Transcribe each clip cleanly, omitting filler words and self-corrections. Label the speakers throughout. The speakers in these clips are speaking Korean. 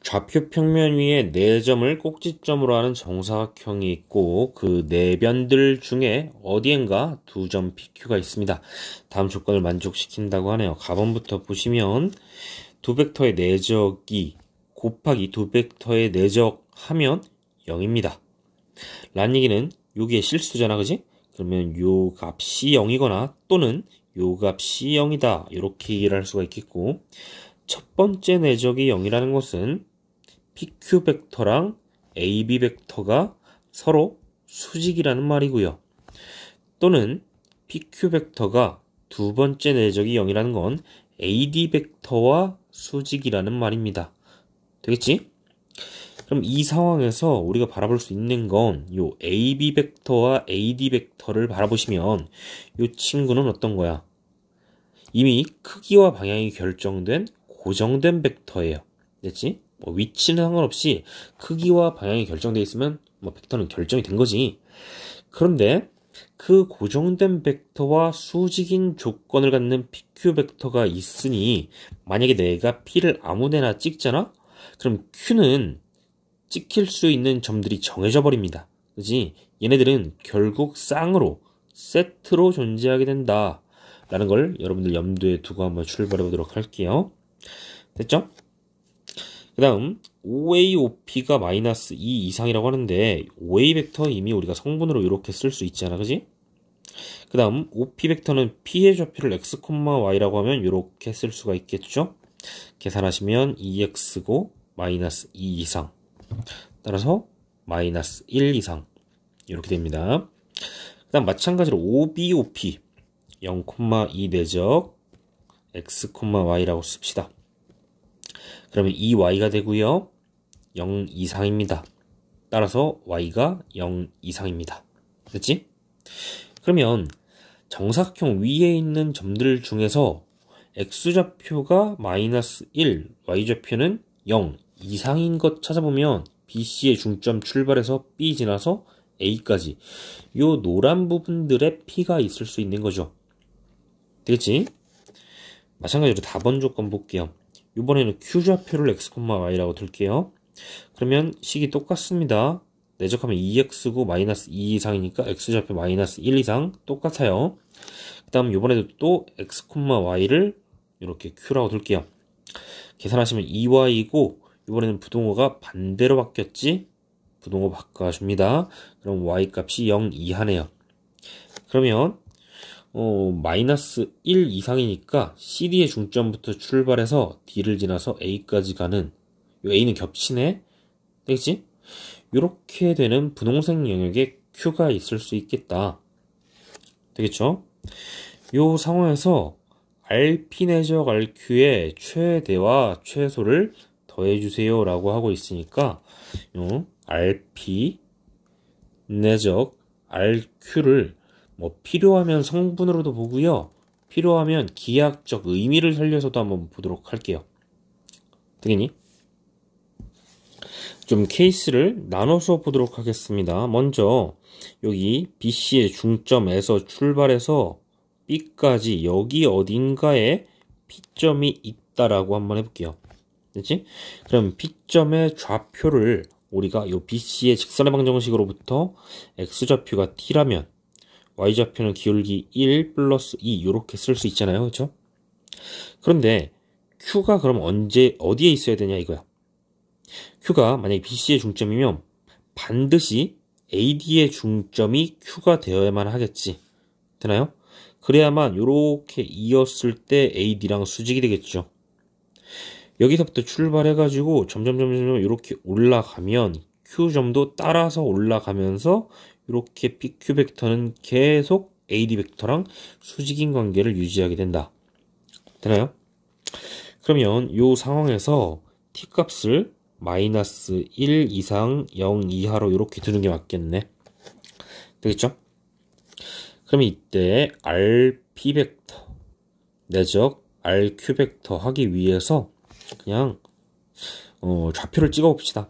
Speaker 1: 좌표 평면 위에 4점을 꼭지점으로 하는 정사각형이 있고 그 내변들 중에 어디엔가 2점 PQ가 있습니다. 다음 조건을 만족시킨다고 하네요. 가번부터 보시면 두 벡터의 내적이 곱하기 두 벡터의 내적 하면 0입니다. 라는 얘기는 여기에 실수잖아, 그지? 그러면 요 값이 0이거나 또는 요 값이 0이다 이렇게 얘기를 할 수가 있겠고, 첫 번째 내적이 0이라는 것은 PQ 벡터랑 AB 벡터가 서로 수직이라는 말이고요. 또는 PQ 벡터가 두 번째 내적이 0이라는 건 AD 벡터와 수직이라는 말입니다. 되겠지? 그럼 이 상황에서 우리가 바라볼 수 있는 건 요 AB 벡터와 AD 벡터를 바라보시면 요 친구는 어떤 거야? 이미 크기와 방향이 결정된 고정된 벡터예요. 됐지? 위치는 상관없이 크기와 방향이 결정되어 있으면 벡터는 결정이 된 거지. 그런데 그 고정된 벡터와 수직인 조건을 갖는 PQ 벡터가 있으니 만약에 내가 P를 아무데나 찍잖아? 그럼 Q는 찍힐 수 있는 점들이 정해져 버립니다. 그지? 얘네들은 결국 쌍으로 세트로 존재하게 된다 라는 걸 여러분들 염두에 두고 한번 출발해 보도록 할게요. 됐죠? 그 다음 OA, OP가 마이너스 2 이상이라고 하는데 OA 벡터 이미 우리가 성분으로 이렇게 쓸 수 있잖아, 그지? 그 다음 OP 벡터는 P의 좌표를 x, y라고 하면 이렇게 쓸 수가 있겠죠? 계산하시면 2x고 마이너스 2 이상, 따라서 마이너스 1 이상 이렇게 됩니다. 그 다음 마찬가지로 OB, OP 0,2 내적 x, y라고 씁시다. 그러면 2y가 되고요. 0 이상입니다. 따라서 y가 0 이상입니다. 됐지? 그러면 정사각형 위에 있는 점들 중에서 x좌표가 마이너스 1, y좌표는 0 이상인 것 찾아보면 BC의 중점 출발해서 B 지나서 A까지 요 노란 부분들의 P가 있을 수 있는 거죠. 되겠지? 마찬가지로 답원 조건 볼게요. 이번에는 Q좌표를 x, y라고 둘게요. 그러면 식이 똑같습니다. 내적하면 2x고 마이너스 2 이상이니까 x좌표 마이너스 1 이상 똑같아요. 그 다음 이번에도 또 x, y를 이렇게 q라고 둘게요. 계산하시면 2y이고 이번에는 부동호가 반대로 바뀌었지? 부동호 바꿔줍니다. 그럼 y 값이 0 이하네요. 그러면 마이너스 1 이상이니까 CD의 중점부터 출발해서 D를 지나서 A까지 가는 요 A는 겹치네? 되겠지? 이렇게 되는 분홍색 영역에 Q가 있을 수 있겠다. 되겠죠? 요 상황에서 RP 내적 RQ의 최대와 최소를 더해주세요 라고 하고 있으니까 요 RP 내적 RQ를 필요하면 성분으로도 보고요. 필요하면 기하학적 의미를 살려서도 한번 보도록 할게요. 되겠니? 좀 케이스를 나눠서 보도록 하겠습니다. 먼저 여기 BC의 중점에서 출발해서 B까지 여기 어딘가에 P점이 있다라고 한번 해볼게요. 됐지? 그럼 P점의 좌표를 우리가 요 BC의 직선의 방정식으로부터 X좌표가 T라면 y좌표는 기울기 1 플러스 2 이렇게 쓸 수 있잖아요. 그렇죠? 그런데 Q가 그럼 어디에 있어야 되냐 이거야. Q가 만약에 BC의 중점이면 반드시 AD의 중점이 Q가 되어야만 하겠지. 되나요? 그래야만 이렇게 이었을 때 AD랑 수직이 되겠죠. 여기서부터 출발해가지고 점점 이렇게 올라가면 Q점도 따라서 올라가면서 이렇게 PQ 벡터는 계속 AD 벡터랑 수직인 관계를 유지하게 된다. 되나요? 그러면 이 상황에서 T 값을 마이너스 1 이상 0 이하로 이렇게 두는 게 맞겠네. 되겠죠? 그러면 이때 RP 벡터 내적 RQ 벡터 하기 위해서 그냥 좌표를 찍어 봅시다.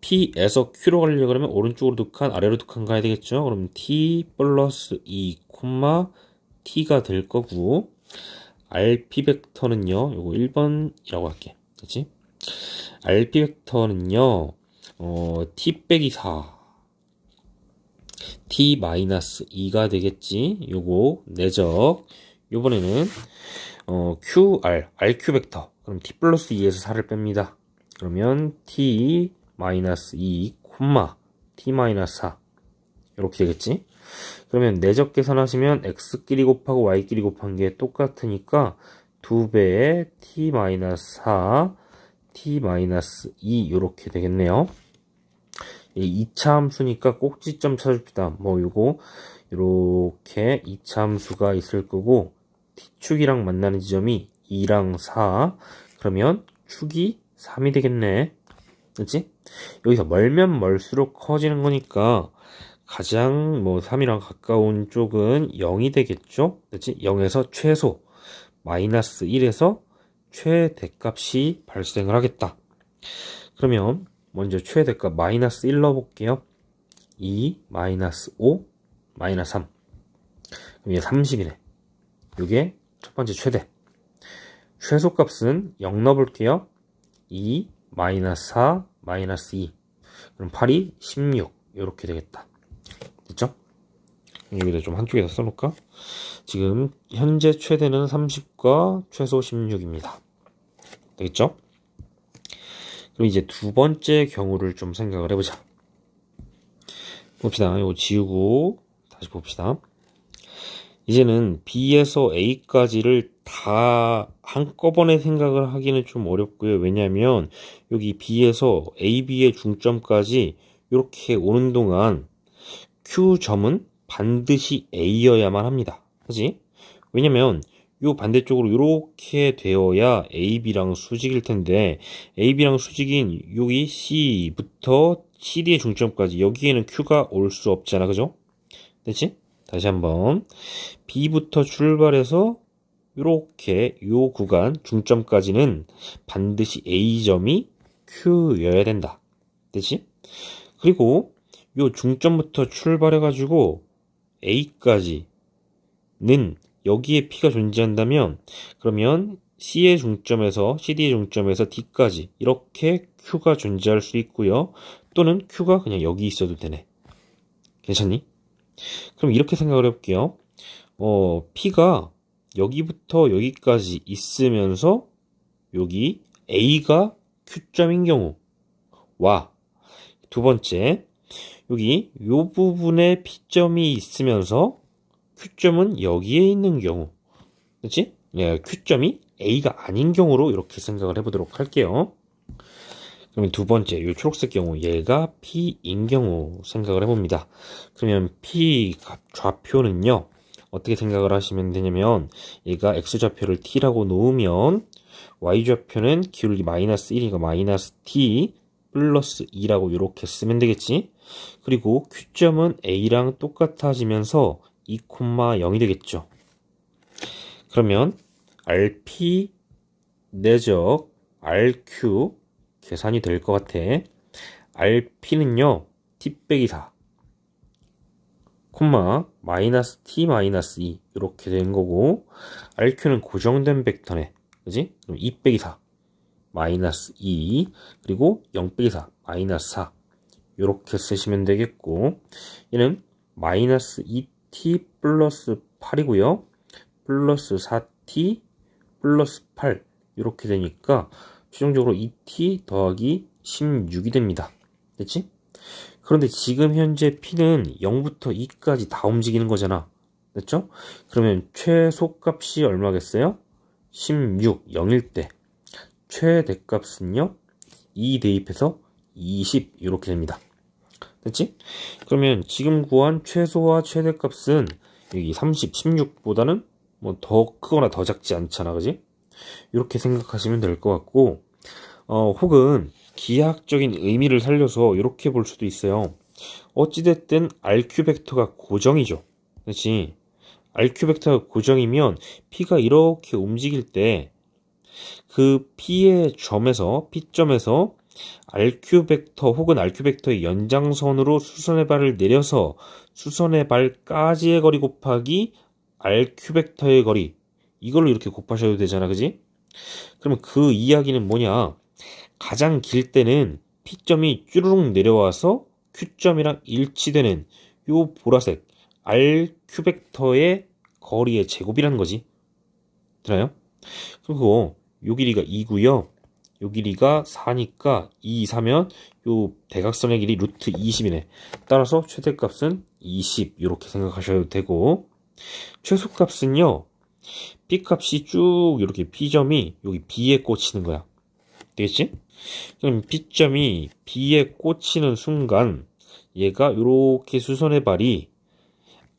Speaker 1: P에서 Q로 가려고 그러면 오른쪽으로 두 칸, 아래로 두 칸 가야 되겠죠? 그럼 T 플러스 2, T가 될 거고, RP 벡터는요, 요거 1번이라고 할게. 그치? RP 벡터는요, t 빼기 4, t 마이너스 2가 되겠지. 요거 내적. 요번에는 RQ 벡터. 그럼 t 플러스 2에서 4를 뺍니다. 그러면 t 마이너스 2, t 마이너스 4 이렇게 되겠지. 그러면 내적 계산하시면 x끼리 곱하고 y끼리 곱한 게 똑같으니까 2배의 t 마이너스 4, t 마이너스 2 이렇게 되겠네요. 2차 함수니까 꼭지점 찾읍시다. 뭐 요거 이렇게 2차 함수가 있을 거고 t축이랑 만나는 지점이 2랑 4. 그러면 축이 3이 되겠네. 그치? 여기서 멀면 멀수록 커지는 거니까 가장 3이랑 가까운 쪽은 0이 되겠죠? 그치? 0에서 최소 마이너스 1에서 최대값이 발생을 하겠다. 그러면 먼저 최대값 마이너스 1 넣어볼게요. 2, 마이너스 5, 마이너스 3. 그럼 이게 30이네. 이게 첫 번째 최대. 최소값은 0 넣어볼게요. 2, 마이너스 4, 마이너스 2. 그럼 8이 16. 이렇게 되겠다. 됐죠? 여기다 좀 한쪽에다 써놓을까? 지금 현재 최대는 30과 최소 16입니다. 되겠죠? 그럼 이제 두 번째 경우를 좀 생각을 해보자. 봅시다. 이거 지우고 다시 봅시다. 이제는 B에서 A까지를 다 한꺼번에 생각을 하기는 좀 어렵고요. 왜냐하면 여기 B에서 A, B의 중점까지 이렇게 오는 동안 Q점은 반드시 A여야만 합니다. 그치? 왜냐면 요 반대쪽으로 이렇게 되어야 A, B랑 수직일 텐데 A, B랑 수직인 여기 C부터 CD의 중점까지 여기에는 Q가 올 수 없잖아. 그죠? 됐지? 다시 한번 B부터 출발해서 이렇게 요 구간 중점까지는 반드시 A점이 Q여야 된다. 됐지? 그리고 요 중점부터 출발해 가지고 A까지는 여기에 P가 존재한다면 그러면 C의 중점에서 CD의 중점에서 D까지 이렇게 Q가 존재할 수 있고요. 또는 Q가 그냥 여기 있어도 되네. 괜찮니? 그럼 이렇게 생각을 해볼게요. P가 여기부터 여기까지 있으면서 여기 A가 Q점인 경우와 두 번째 여기 요 부분에 P점이 있으면서 Q점은 여기에 있는 경우, 그렇지? 예, Q점이 A가 아닌 경우로 이렇게 생각을 해보도록 할게요. 그러면 두 번째, 이 초록색 경우, 얘가 P인 경우 생각을 해봅니다. 그러면 P 값 좌표는요, 어떻게 생각을 하시면 되냐면, 얘가 X좌표를 T라고 놓으면, Y좌표는 기울기 마이너스 1이니까 마이너스 T 플러스 2라고 이렇게 쓰면 되겠지? 그리고 Q점은 A랑 똑같아지면서 2,0이 되겠죠. 그러면 RP 내적 RQ 계산이 될 것 같아. RP는요 T 빼기 4 마이너스 T 마이너스 2 이렇게 되는 거고 RQ는 고정된 벡터네. 그지? 그럼 2 빼기 4 마이너스 2 그리고 0 빼기 4 마이너스 4 이렇게 쓰시면 되겠고 얘는 마이너스 2t 플러스 8이고요. 플러스 4t 플러스 8 이렇게 되니까 최종적으로 2t 더하기 16이 됩니다. 됐지? 그런데 지금 현재 p는 0부터 2까지 다 움직이는 거잖아. 됐죠? 그러면 최소값이 얼마겠어요? 16, 0일 때 최대값은요 2 대입해서 20 이렇게 됩니다. 됐지? 그러면 지금 구한 최소와 최대값은 여기 30, 16보다는 뭐 더 크거나 더 작지 않잖아. 그지? 이렇게 생각하시면 될 것 같고 혹은 기하학적인 의미를 살려서 이렇게 볼 수도 있어요. 어찌됐든 RQ 벡터가 고정이죠. 그렇지? RQ 벡터가 고정이면 P가 이렇게 움직일 때 그 P의 점에서 P점에서 RQ 벡터 혹은 RQ 벡터의 연장선으로 수선의 발을 내려서 수선의 발까지의 거리 곱하기 RQ 벡터의 거리 이걸로 이렇게 곱하셔도 되잖아. 그지? 그러면 그 이야기는 뭐냐? 가장 길 때는 P점이 쭈루룩 내려와서 Q점이랑 일치되는 요 보라색 RQ 벡터의 거리의 제곱이라는 거지. 되나요? 그리고 요 길이가 2고요. 요 길이가 4니까 2, 4면 요 대각선의 길이 루트 20이네. 따라서 최대값은 20 이렇게 생각하셔도 되고, 최소값은요, P값이 쭉 이렇게 P점이 여기 B에 꽂히는 거야. 되겠지? 그럼 P점이 B에 꽂히는 순간 얘가 이렇게 수선의 발이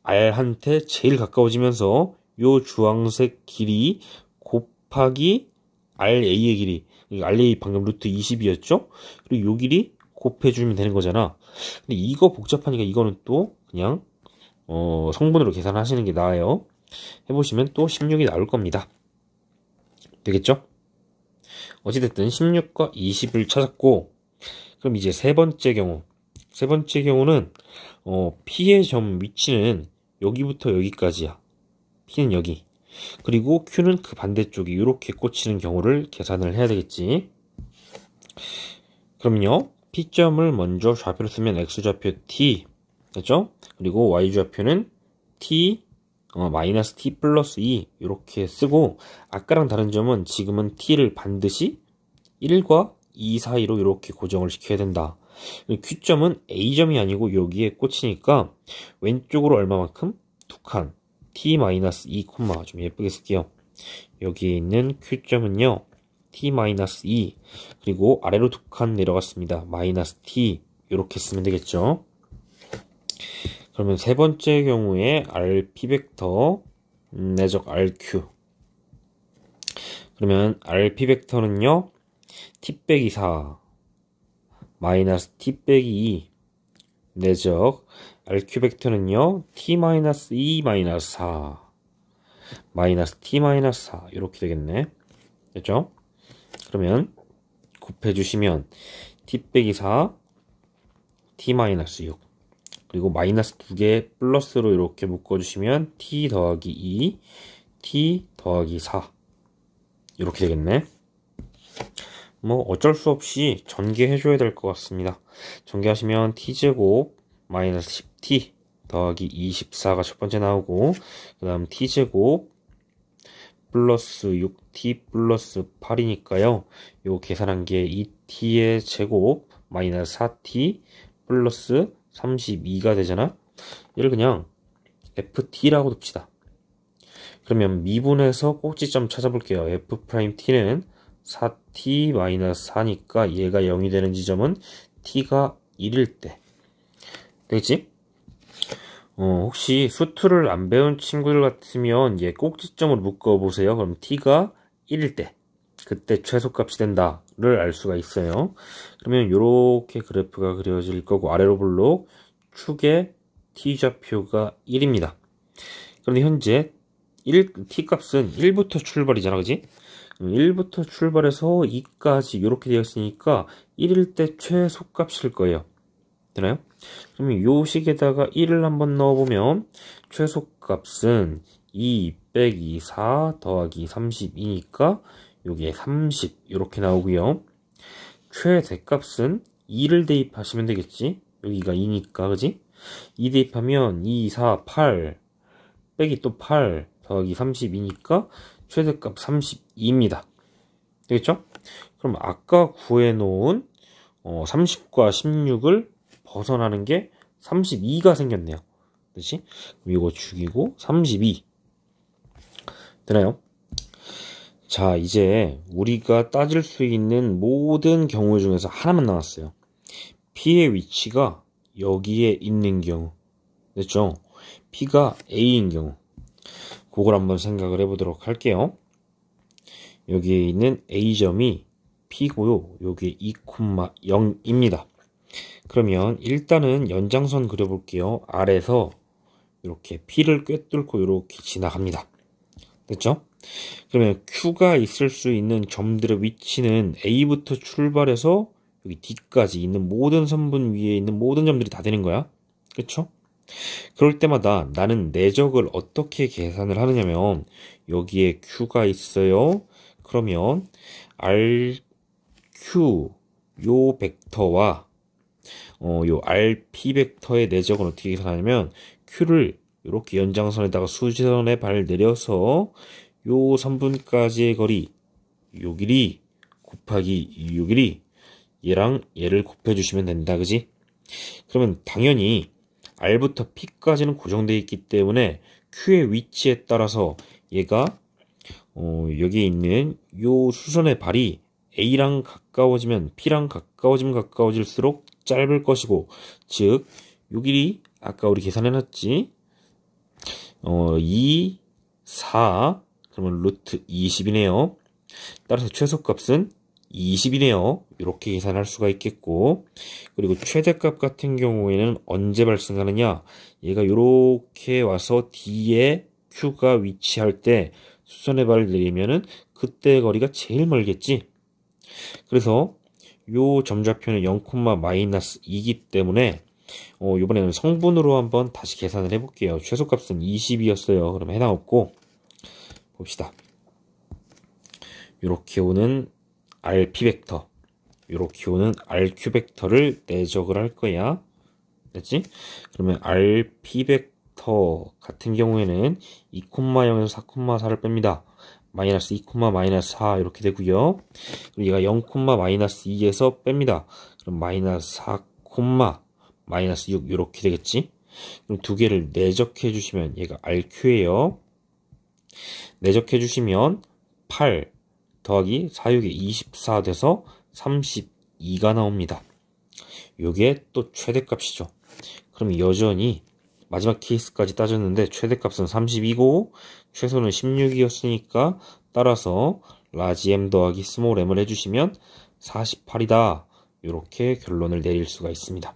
Speaker 1: R한테 제일 가까워지면서 요 주황색 길이 곱하기 RA의 길이, RA 방금 루트 20이었죠? 그리고 요 길이 곱해주면 되는 거잖아. 근데 이거 복잡하니까 이거는 또 그냥 성분으로 계산하시는 게 나아요. 해보시면 또 16이 나올 겁니다. 되겠죠? 어찌됐든 16과 20을 찾았고, 그럼 이제 세 번째 경우는 P의 점 위치는 여기부터 여기까지야. P는 여기. 그리고 Q는 그 반대쪽이 이렇게 꽂히는 경우를 계산을 해야 되겠지. 그럼요, P점을 먼저 좌표로 쓰면 X좌표 T, 됐죠? 그리고 Y좌표는 T, 마이너스 T 플러스 2 이렇게 쓰고, 아까랑 다른 점은 지금은 T를 반드시 1과 2 사이로 이렇게 고정을 시켜야 된다. Q점은 A점이 아니고 여기에 꽂히니까 왼쪽으로 얼마만큼? 2칸 T-2, 좀 예쁘게 쓸게요. 여기에 있는 Q점은요 T-2, 그리고 아래로 2칸 내려갔습니다. 마이너스 T 이렇게 쓰면 되겠죠. 그러면 세 번째 경우에 RP 벡터 내적 RQ, 그러면 RP 벡터는요 T 빼기 4 마이너스 T 빼기 2 내적 RQ 벡터는요 T-2 마이너스 4 마이너스 T 마이너스 4 이렇게 되겠네. 됐죠? 그러면 곱해주시면 T 빼기 4 T 마이너스 6, 그리고 마이너스 2개 플러스로 이렇게 묶어주시면 T 더하기 2 T 더하기 4 이렇게 되겠네. 뭐 어쩔 수 없이 전개해줘야 될 것 같습니다. 전개하시면 T제곱 마이너스 10T 더하기 24가 첫 번째 나오고, 그 다음 T제곱 플러스 6T 플러스 8이니까요. 요 계산한 게 2T의 제곱 마이너스 4T 플러스 32가 되잖아. 얘를 그냥 FT라고 둡시다. 그러면 미분해서 꼭지점 찾아볼게요. F'T는 4T-4니까 얘가 0이 되는 지점은 T가 1일 때. 되겠지? 혹시 수투를 안 배운 친구들 같으면 얘 꼭지점으로 묶어보세요. 그럼 T가 1일 때, 그때 최소값이 된다를 알 수가 있어요. 그러면 이렇게 그래프가 그려질 거고, 아래로 볼록 축의 T좌표가 1입니다. 그런데 현재 T값은 1부터 출발이잖아, 그지? 1부터 출발해서 2까지 이렇게 되어 있으니까 1일 때 최소값일 거예요. 되나요? 그러면 요 식에다가 1을 한번 넣어보면 최소값은 2 빼기 4 더하기 32니까 요게 30 이렇게 나오고요. 최대값은 2를 대입하시면 되겠지? 여기가 2니까, 그지? 2 대입하면 2, 4, 8 빼기 또 8 더하기 32니까 최대값 32입니다. 되겠죠? 그럼 아까 구해놓은 30과 16을 벗어나는 게 32가 생겼네요. 그렇지? 그럼 이거 죽이고 32. 되나요? 자, 이제 우리가 따질 수 있는 모든 경우 중에서 하나만 나왔어요. P의 위치가 여기에 있는 경우. 됐죠? P가 A인 경우. 그걸 한번 생각을 해보도록 할게요. 여기에 있는 A점이 P고요. 여기에 2,0입니다. 그러면 일단은 연장선 그려볼게요. 아래에서 이렇게 P를 꿰뚫고 이렇게 지나갑니다. 됐죠? 그러면 Q가 있을 수 있는 점들의 위치는 A부터 출발해서 여기 D까지 있는 모든 선분 위에 있는 모든 점들이 다 되는 거야. 그쵸? 그럴 때마다 나는 내적을 어떻게 계산을 하느냐면, 여기에 Q가 있어요. 그러면 RQ Q 요 벡터와 요 RP 벡터의 내적은 어떻게 계산하냐면 Q를 이렇게 연장선에다가 수직선에 발을 내려서 요 선분까지의 거리 요 길이 곱하기 요 길이 얘랑 얘를 곱해주시면 된다. 그지? 그러면 당연히 R부터 P까지는 고정되어 있기 때문에 Q의 위치에 따라서 얘가 여기에 있는 요 수선의 발이 A랑 가까워지면 P랑 가까워지면 가까워질수록 짧을 것이고, 즉 요 길이 아까 우리 계산해놨지? 2, 4 그러면 루트 20이네요. 따라서 최소값은 20이네요. 이렇게 계산할 수가 있겠고, 그리고 최대값 같은 경우에는 언제 발생하느냐, 얘가 이렇게 와서 D에 Q가 위치할 때 수선의 발을 내리면은 그때 거리가 제일 멀겠지. 그래서 요 점좌표는 0,-2이기 때문에 이번에는 성분으로 한번 다시 계산을 해볼게요. 최소값은 20이었어요. 그럼 해당 없고, 봅시다. 이렇게 오는 RP 벡터, 이렇게 오는 RQ 벡터를 내적을 할 거야. 됐지? 그러면 RP 벡터 같은 경우에는 2,0에서 4,4를 뺀니다. 마이너스 2, 마이너스 4 이렇게 되고요. 그리고 얘가 0,-2에서 뺍니다. 그럼 마이너스 4, 마이너스 6 이렇게 되겠지? 그럼 두 개를 내적해 주시면 얘가 RQ예요. 내적해 주시면 8 더하기 4, 6에 24 돼서 32가 나옵니다. 요게 또 최대값이죠. 그럼 여전히 마지막 케이스까지 따졌는데 최대값은 32고 최소는 16이었으니까 따라서 라지 m 더하기 스몰 m을 해주시면 48이다. 이렇게 결론을 내릴 수가 있습니다.